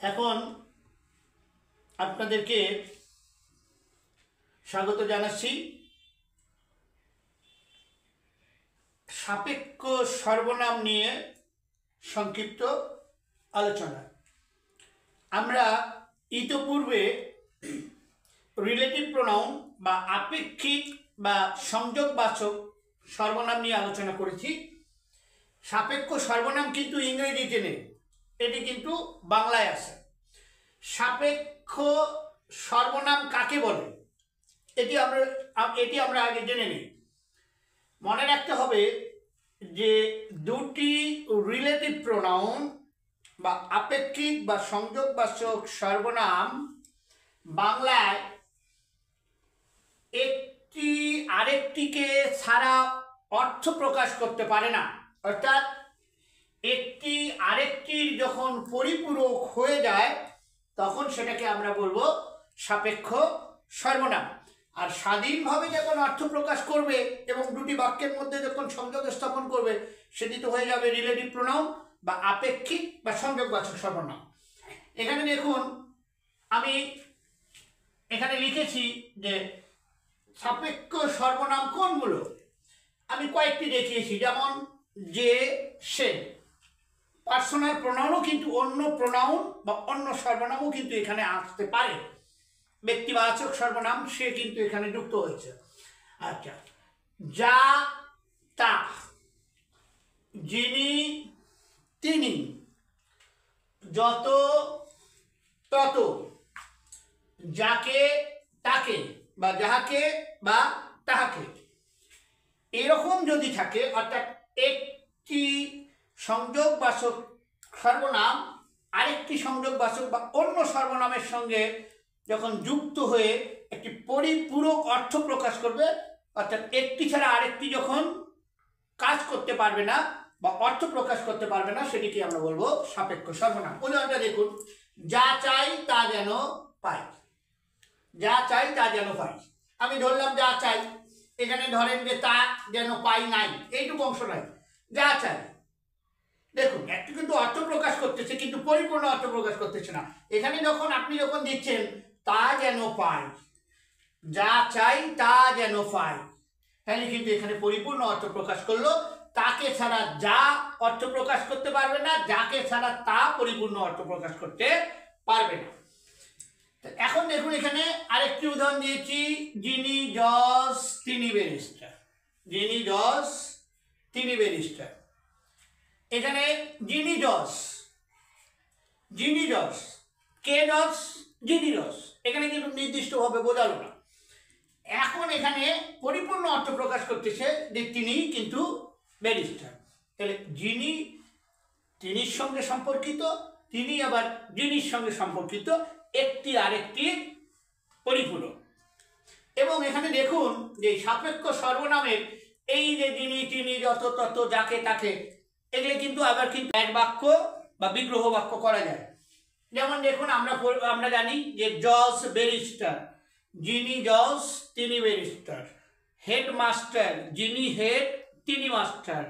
এখন আপনাদেরকে স্বাগত জানাচ্ছি সাপেক্ষ সর্বনাম নিয়ে সংক্ষিপ্ত আলোচনা। আমরা ইতোপূর্বে রিলেটিভ প্রোনাউন বা আপেক্ষিক বা সংযোগবাচক সর্বনাম নিয়ে আলোচনা করেছি। সাপেক্ষ সর্বনাম কিন্তু ইংরেজিতে নেই, এটি কিন্তু বাংলায় আছে। সাপেক্ষ সর্বনাম কাকে বলে এটি আমরা আগে জেনে নিই। মনে রাখতে হবে যে দুটি রিলেটিভ প্রোনাউন বা আপেক্ষিক বা সংযোগবাচক সর্বনাম বাংলায় একটি আরেকটিকে ছাড়া অর্থ প্রকাশ করতে পারে না। অর্থাৎ একটি আরেকটির যখন পরিপূরক হয়ে যায় তখন সেটাকে আমরা বলবো সাপেক্ষ সর্বনাম। আর স্বাধীনভাবে যখন অর্থ প্রকাশ করবে এবং দুটি বাক্যের মধ্যে যখন সংযোগ স্থাপন করবে সেটি তো হয়ে যাবে রিলেটিভ প্রোনাউন বা আপেক্ষিক বা সংযোগবাচক সর্বনাম। এখানে দেখুন, আমি এখানে লিখেছি যে সাপেক্ষ সর্বনাম কোনগুলো। আমি কয়েকটি দেখিয়েছি, যেমন যে, সে। পার্সোনাল প্রোনাউনও কিন্তু অন্য প্রোনাউন বা অন্য সর্বনামও কিন্তু এখানে আসতে পারে। ব্যক্তিবাচক সর্বনাম সে কিন্তু এখানে যুক্ত হয়েছে। আচ্ছা, যা, তা, যিনি, তিনি, যত, তত, যাকে, তাকে বা যাহাকে বা তাহাকে, এরকম যদি থাকে, অর্থাৎ একটি সংযোগবাচক সর্বনাম আরেকটি সংযোগবাচক বা অন্য সর্বনামের সঙ্গে যখন যুক্ত হয়ে একটি পরিপূরক অর্থ প্রকাশ করবে, অর্থাৎ একটি ছাড়া আরেকটি যখন কাজ করতে পারবে না বা অর্থ প্রকাশ করতে পারবে না, সেটিকে আমরা বলবো সাপেক্ষ সর্বনাম। উদাহরণটা দেখুন, যা চাই তা যেন পাই। যা চাই তা যেন পাই, আমি ধরলাম যা চাই, এখানে ধরেন যে তা যেন পাই নাই, এইটুকু অংশ নাই। যা চাই, দেখুন একটু কিন্তু অর্থ প্রকাশ করতেছে কিন্তু পরিপূর্ণ অর্থ প্রকাশ করতেছে না। এখানে যখন আপনি যখন দিচ্ছেন তা যেন পাই, যা চাই তা যেন পাই, তাহলে কিন্তু এখানে পরিপূর্ণ অর্থ প্রকাশ করলো। তাকে ছাড়া যা অর্থ প্রকাশ করতে পারবে না, যাকে ছাড়া তা পরিপূর্ণ অর্থ প্রকাশ করতে পারবে না। এখন দেখুন, এখানে আরেকটি উদাহরণ দিয়েছি, যিনি জজ তিনি ব্যারিস্টার। যিনি জজ তিনি ব্যারিস্টার। এখানে যিনি জজ, যিনি জজ, কে জজ, যিনি জজ, এখানে কিন্তু নির্দিষ্টভাবে বোঝালো না। এখন এখানে পরিপূর্ণ অর্থ প্রকাশ করতেছে যে তিনি কিন্তু ব্যারিস্টার। তাহলে যিনি তিনির সঙ্গে সম্পর্কিত, তিনি আবার যিনির সঙ্গে সম্পর্কিত, একটি আরেকটির পরিপূরক। এবং এখানে দেখুন যে সাপেক্ষ সর্বনামের এই যে যিনি, তিনি, যত, তত, যাকে, তাকে, এগুলো কিন্তু আবার কিন্তু এক বাক্য বা বিগ্রহ বাক্য করা যায়। যেমন দেখুন, আমরা জানি যে জজ ব্যারিস্টার, যিনি জজ তিনি ব্যারিস্টার। হেডমাস্টার, যিনি হেড তিনি মাস্টার।